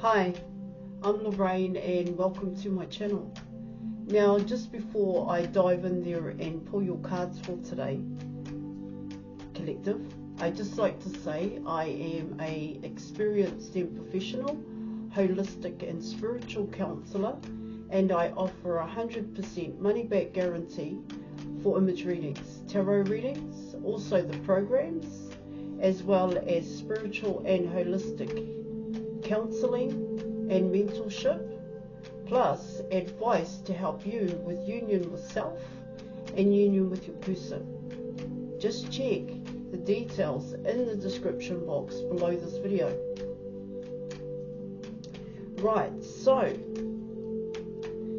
Hi, I'm Lorraine and welcome to my channel. Now, just before I dive in there and pull your cards for today, collective, I'd just like to say I am an experienced and professional, holistic and spiritual counsellor, and I offer 100% money back guarantee for image readings, tarot readings, also the programs, as well as spiritual and holistic counselling and mentorship, plus advice to help you with union with self and union with your person. Just check the details in the description box below this video. Right, so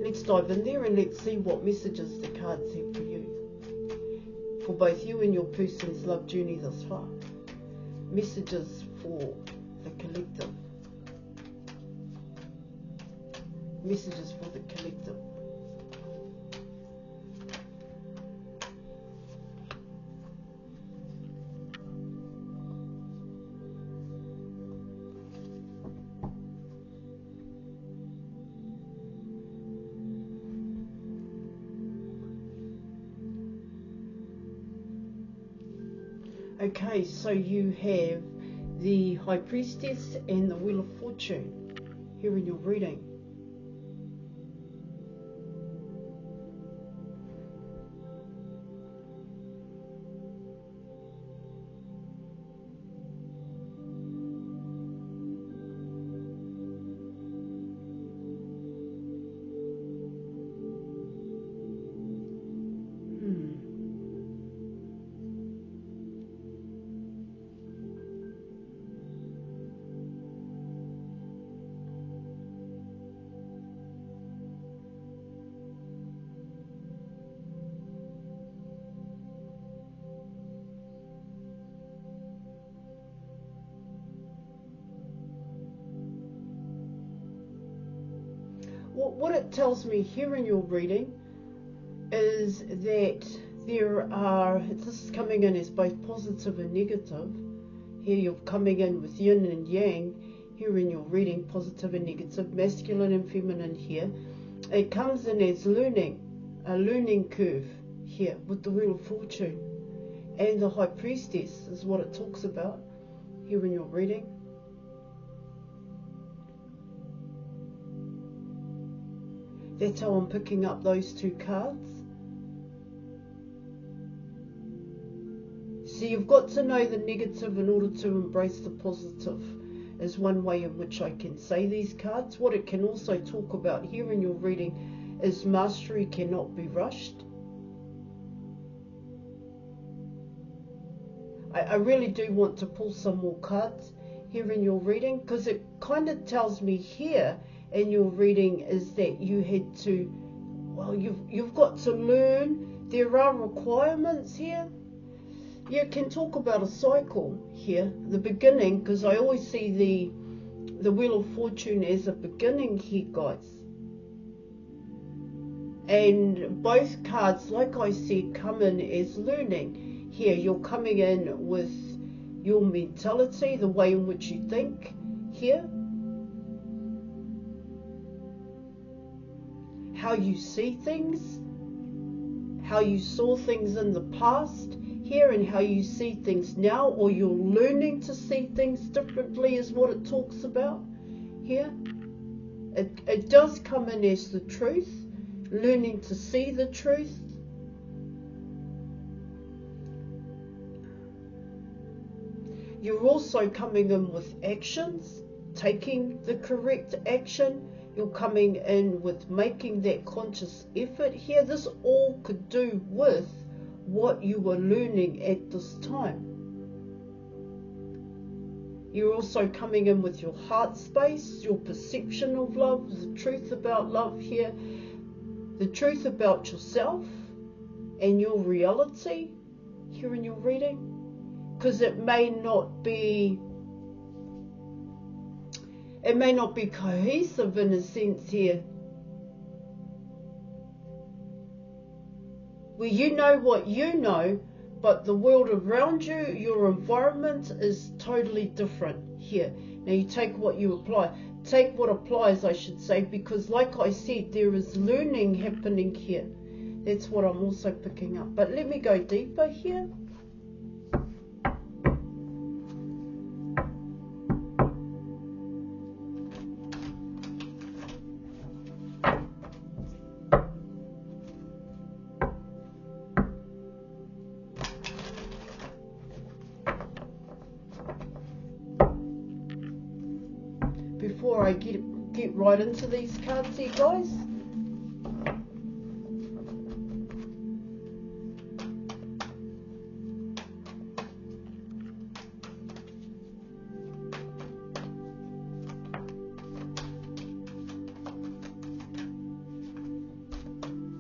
let's dive in there and let's see what messages the cards have for you, for both you and your person's love journey thus far. Messages for the collective. Messages for the collective. Okay, so you have the High Priestess and the Wheel of Fortune here in your reading. What it tells me here in your reading is that this is coming in as both positive and negative. Here you're coming in with yin and yang here in your reading, positive and negative, masculine and feminine here. It comes in as learning, a learning curve here with the Wheel of Fortune. And the High Priestess is what it talks about here in your reading. That's how I'm picking up those two cards. So you've got to know the negative in order to embrace the positive, is one way in which I can say these cards. What it can also talk about here in your reading is mastery cannot be rushed. I really do want to pull some more cards here in your reading, because it kind of tells me here in your reading is that you had to, well, you've got to learn. There are requirements here. You can talk about a cycle here, the beginning, because I always see the Wheel of Fortune as a beginning here, guys. And both cards, like I said, come in as learning. Here you're coming in with your mentality, the way in which you think here, how you see things, how you saw things in the past here, and how you see things now, or you're learning to see things differently is what it talks about here. It does come in as the truth, learning to see the truth. You're also coming in with actions, taking the correct action. You're coming in with making that conscious effort here. This all could do with what you were learning at this time. You're also coming in with your heart space, your perception of love, the truth about love here, the truth about yourself and your reality here in your reading. Because it may not be cohesive in a sense here, where you know what you know, but the world around you, your environment is totally different here. Now you take what you apply. take what applies, I should say, because like I said, there is learning happening here. That's what I'm also picking up. But let me go deeper here. Before I get right into these cards here, guys.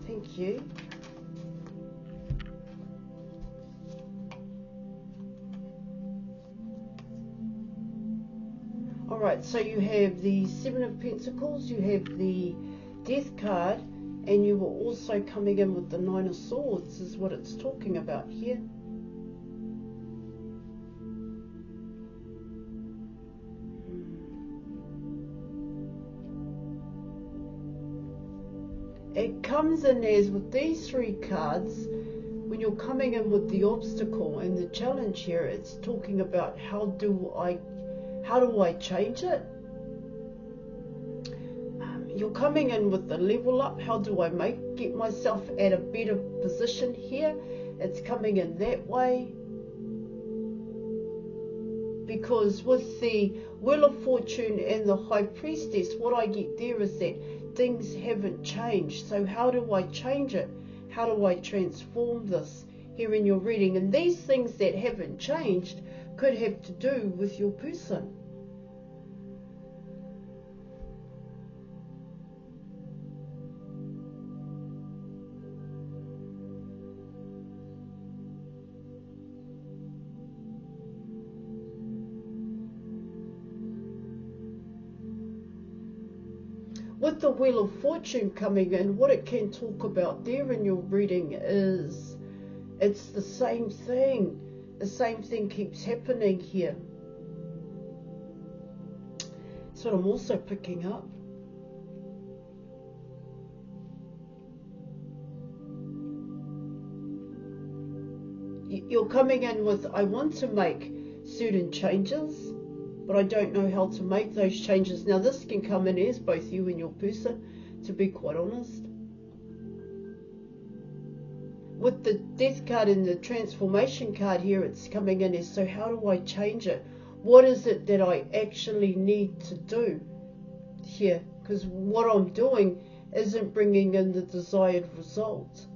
Thank you. Alright, so you have the Seven of Pentacles, you have the Death card, and you were also coming in with the Nine of Swords, is what it's talking about here. It comes in as with these three cards, when you're coming in with the obstacle and the challenge here, it's talking about how do I change it? You're coming in with the level up. How do I get myself at a better position here? It's coming in that way. Because with the Wheel of Fortune and the High Priestess, what I get there is that things haven't changed. So how do I change it? How do I transform this here in your reading? And these things that haven't changed could have to do with your person. With the Wheel of Fortune coming in, what it can talk about there in your reading is it's the same thing. The same thing keeps happening here. That's what I'm also picking up. You're coming in with, I want to make certain changes, but I don't know how to make those changes. Now this can come in as both you and your person, to be quite honest. With the Death card and the Transformation card here, it's coming in as, so how do I change it? What is it that I actually need to do here? Because what I'm doing isn't bringing in the desired result.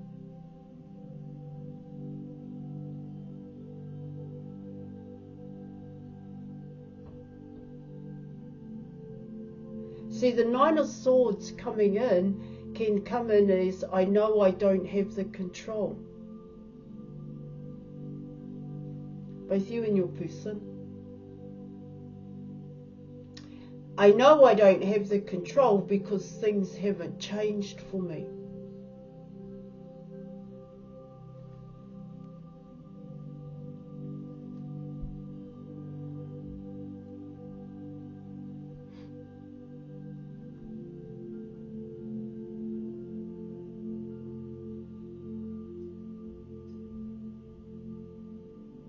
See, the Nine of Swords coming in can come in as, I know I don't have the control. Both you and your person. I know I don't have the control because things haven't changed for me.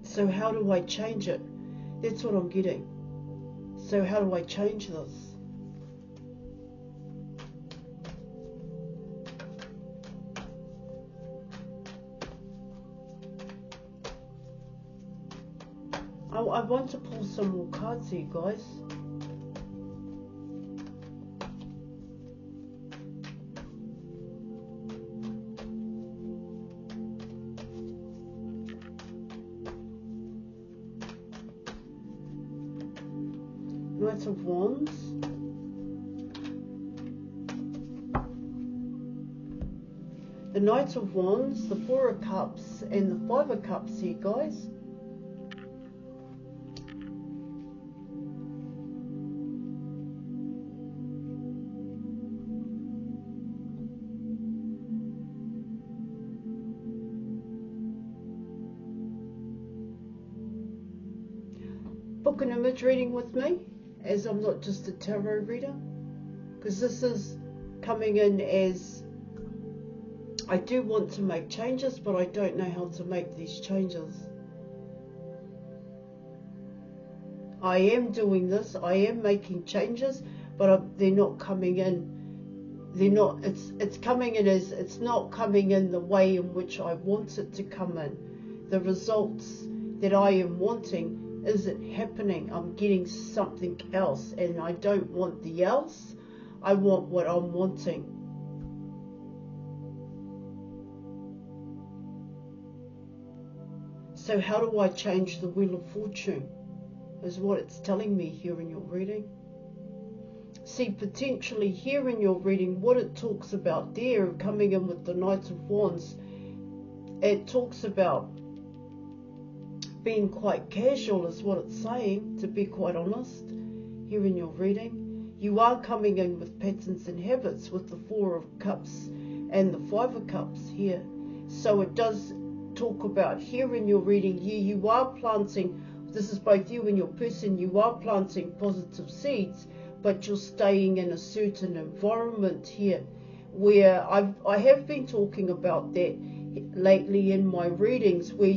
So how do I change it? That's what I'm getting. So how do I change this? I want to pull some more cards here, guys. Knight of Wands. The Knight of Wands, the Four of Cups, and the Five of Cups here, guys. Book an image reading with me. as I'm not just a tarot reader, because this is coming in as I do want to make changes, but I don't know how to make these changes. I am doing this, I am making changes, but they're not coming in. They're not, it's coming in as, it's not coming in the way in which I want it to come in. The results that I am wanting isn't happening. I'm getting something else, and I don't want the else. I want what I'm wanting. So how do I change the Wheel of Fortune? Is what it's telling me here in your reading. See, potentially here in your reading, what it talks about there, coming in with the Knight of Wands, it talks about being quite casual is what it's saying, to be quite honest, here in your reading. You are coming in with patterns and habits with the Four of Cups and the Five of Cups here. So it does talk about here in your reading here, you are planting, this is both you and your person, you are planting positive seeds, but you're staying in a certain environment here, where I have been talking about that lately in my readings, where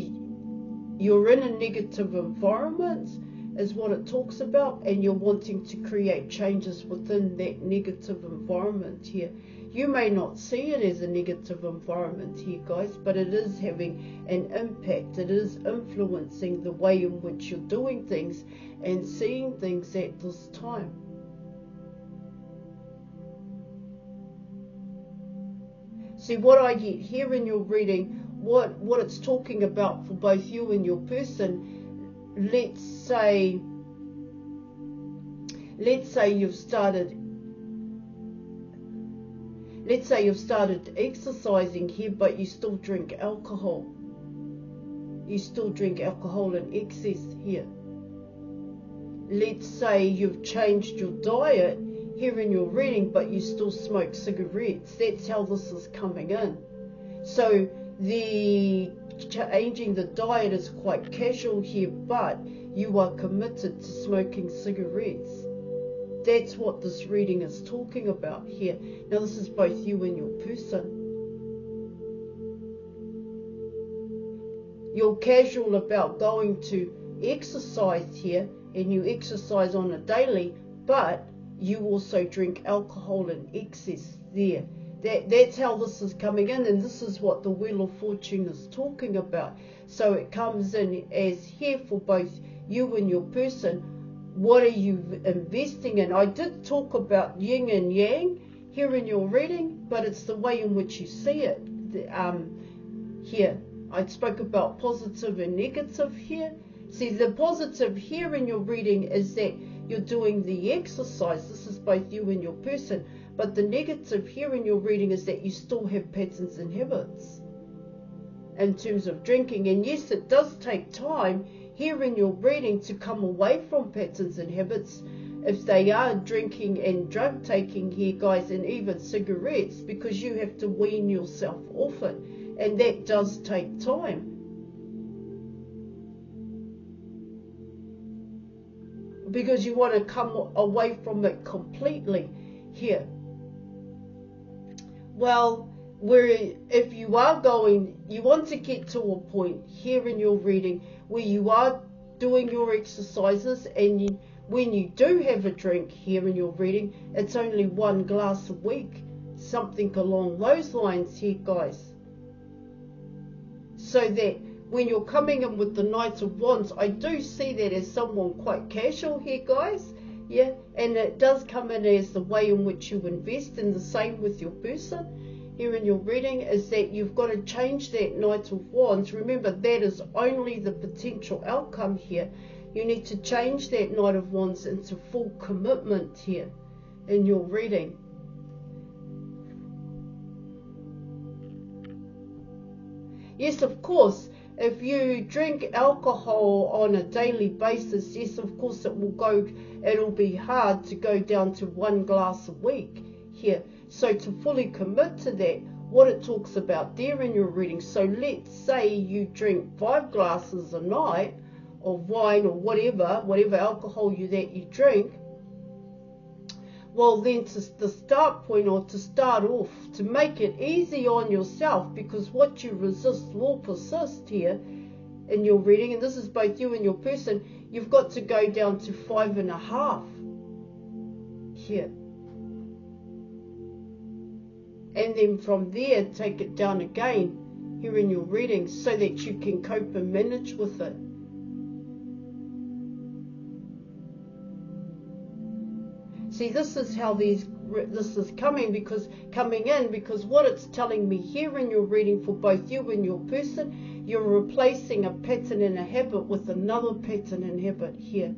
you're in a negative environment is what it talks about, and you're wanting to create changes within that negative environment here. You may not see it as a negative environment here, guys, but it is having an impact. It is influencing the way in which you're doing things and seeing things at this time. See, what I get here in your reading, what it's talking about for both you and your person, let's say you've started exercising here, but you still drink alcohol. You still drink alcohol in excess here. Let's say you've changed your diet here in your reading, but you still smoke cigarettes. That's how this is coming in. So the changing the diet is quite casual here, but you are committed to smoking cigarettes. That's what this reading is talking about here. Now this is both you and your person. You're casual about going to exercise here, and you exercise on a daily, but you also drink alcohol in excess there. That's how this is coming in, and this is what the Wheel of Fortune is talking about. So it comes in as here for both you and your person. What are you investing in? I did talk about yin and yang here in your reading, but it's the way in which you see it. Here, I spoke about positive and negative here. See, the positive here in your reading is that you're doing the exercise. This is both you and your person. But the negative here in your reading is that you still have patterns and habits in terms of drinking. And yes, it does take time here in your reading to come away from patterns and habits if they are drinking and drug taking here, guys, and even cigarettes, because you have to wean yourself off it, and that does take time. Because you want to come away from it completely here. Well, if you are going, you want to get to a point here in your reading where you are doing your exercises, and when you do have a drink here in your reading, it's only 1 glass a week, something along those lines here, guys. So that when you're coming in with the Knight of Wands, I do see that as someone quite casual here, guys. Yeah, and it does come in as the way in which you invest, and the same with your person here in your reading, is that you've got to change that Knight of Wands. Remember, that is only the potential outcome here. You need to change that Knight of Wands into full commitment here in your reading. Yes, of course, if you drink alcohol on a daily basis, yes, of course it'll be hard to go down to 1 glass a week here. So to fully commit to that, what it talks about there in your reading, so let's say you drink 5 glasses a night of wine or whatever alcohol that you drink, Well, then the start point, or to start off, to make it easy on yourself, because what you resist will persist here in your reading, and this is both you and your person, you've got to go down to 5.5 here. And then from there, take it down again here in your reading so that you can cope and manage with it. See, this is how this is coming in, because what it's telling me here in your reading for both you and your person, you're replacing a pattern and a habit with another pattern and habit here.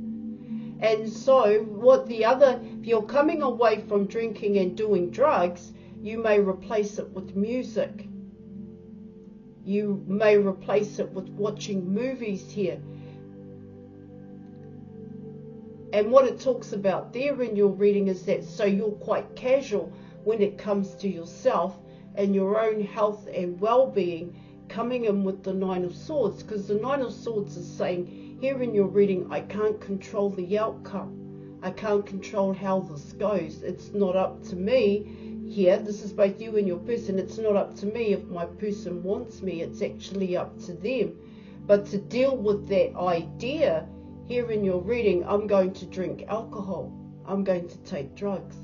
And so if you're coming away from drinking and doing drugs, you may replace it with music. You may replace it with watching movies here. And what it talks about there in your reading is that so you're quite casual when it comes to yourself and your own health and well-being, coming in with the Nine of Swords, because the Nine of Swords is saying here in your reading, I can't control the outcome. I can't control how this goes. It's not up to me. Here, this is both you and your person. It's not up to me if my person wants me. It's actually up to them. But to deal with that idea here in your reading, I'm going to drink alcohol. I'm going to take drugs.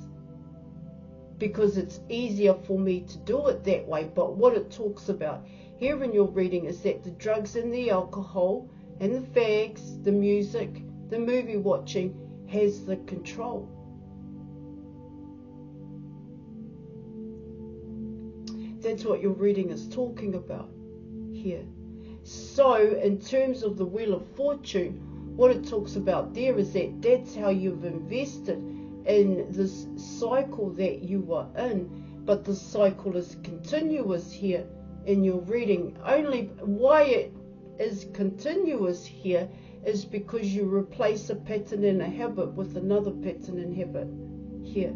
Because it's easier for me to do it that way. But what it talks about here in your reading is that the drugs and the alcohol and the fags, the music, the movie watching has the control. That's what your reading is talking about here. So in terms of the Wheel of Fortune, what it talks about there is that that's how you've invested in this cycle that you are in, but the cycle is continuous here in your reading. Only why it is continuous here is because you replace a pattern and a habit with another pattern and habit here.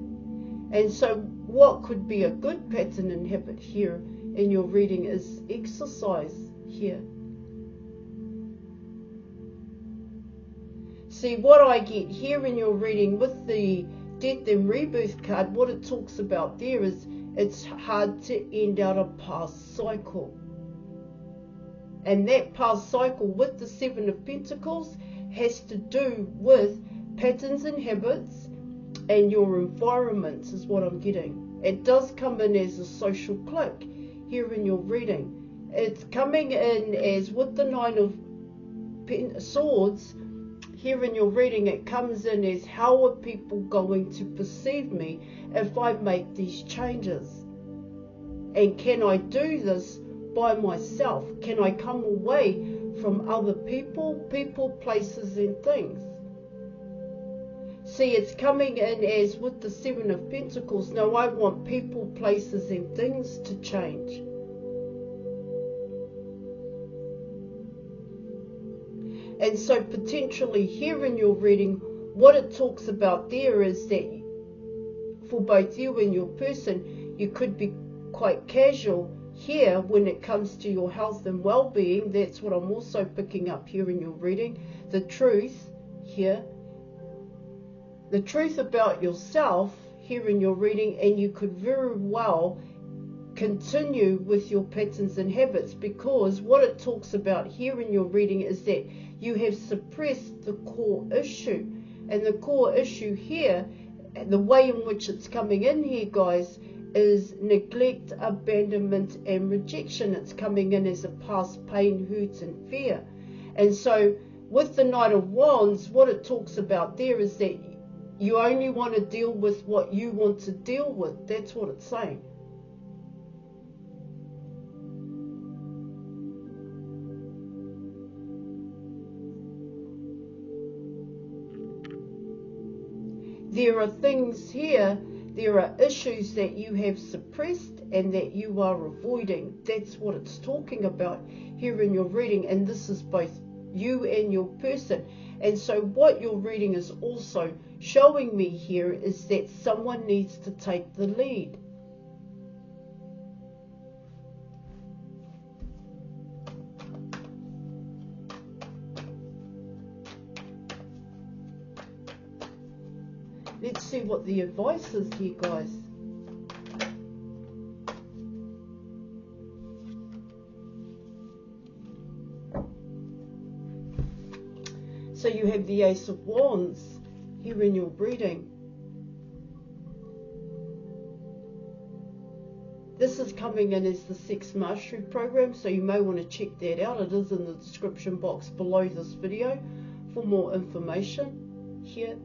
And so what could be a good pattern and habit here in your reading is exercise here. See, what I get here in your reading with the Death and Rebirth card, what it talks about there is it's hard to end out a past cycle. And that past cycle with the Seven of Pentacles has to do with patterns and habits and your environment is what I'm getting. It does come in as a social click here in your reading. It's coming in as with the Nine of Swords here in your reading. It comes in as how are people going to perceive me if I make these changes? And can I do this by myself? Can I come away from other people, places and things? See, it's coming in as with the Seven of Pentacles. Now I want people, places and things to change. And so potentially here in your reading, what it talks about there is that for both you and your person, you could be quite casual here when it comes to your health and well-being. That's what I'm also picking up here in your reading. The truth here. The truth about yourself here in your reading, and you could very well continue with your patterns and habits, because what it talks about here in your reading is that you have suppressed the core issue. And the core issue here, the way in which it's coming in here, guys, is neglect, abandonment and rejection. It's coming in as a past pain, hurt and fear. And so with the Knight of Wands, what it talks about there is that you only want to deal with what you want to deal with. That's what it's saying. There are things here, there are issues that you have suppressed and that you are avoiding. That's what it's talking about here in your reading, and this is both you and your person. And so what your reading is also showing me here is that someone needs to take the lead. Let's see what the advice is here, guys. So you have the Ace of Wands here in your reading. This is coming in as the Sex Mastery program, so you may want to check that out. It is in the description box below this video for more information here.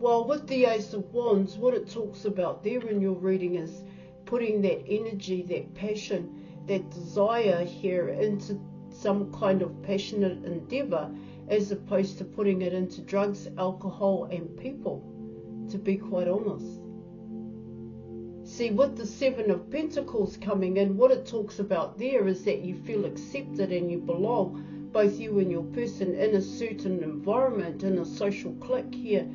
Well, with the Ace of Wands, what it talks about there in your reading is putting that energy, that passion, that desire here into some kind of passionate endeavour, as opposed to putting it into drugs, alcohol and people, to be quite honest. See, with the Seven of Pentacles coming in, what it talks about there is that you feel accepted and you belong, both you and your person, in a certain environment, in a social clique here.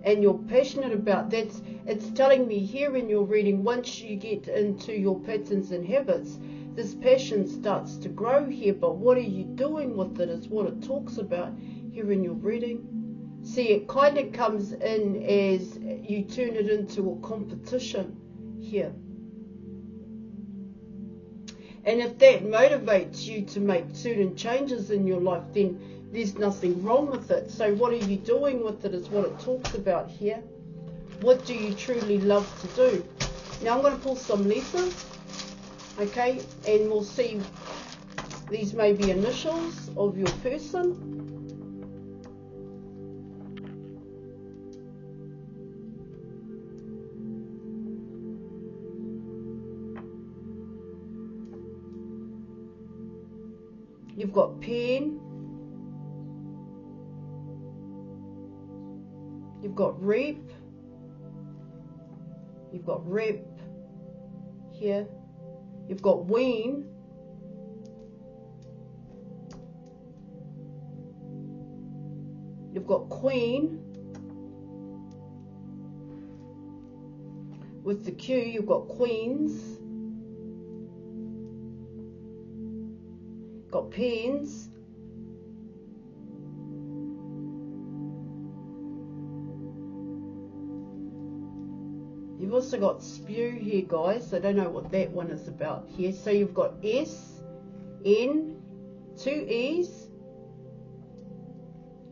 And you're passionate about that. It's telling me here in your reading, once you get into your patterns and habits, this passion starts to grow here. But what are you doing with it is what it talks about here in your reading. See, it kind of comes in as you turn it into a competition here. And if that motivates you to make certain changes in your life, then there's nothing wrong with it. So what are you doing with it is what it talks about here. What do you truly love to do? Now I'm going to pull some letters, okay, and we'll see. These may be initials of your person. You've got pen. You've got reap. You've got rep here. You've got wean. You've got queen. With the Q, you've got queens. Got pens. You've also got spew here, guys. I don't know what that one is about here. So you've got S, N, 2 E's.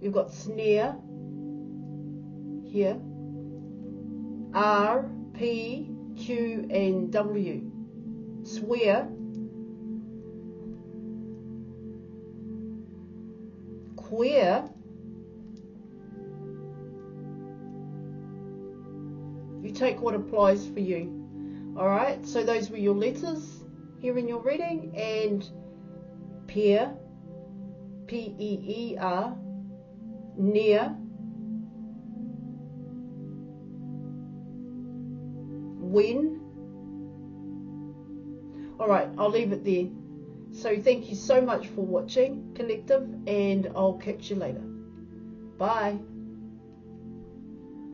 You've got snare here. R, P, Q, and W. Swear. Queer. You take what applies for you. Alright, so those were your letters here in your reading. And peer, P-E-E-R, near, when. Alright, I'll leave it there. So thank you so much for watching, Collective, and I'll catch you later. Bye.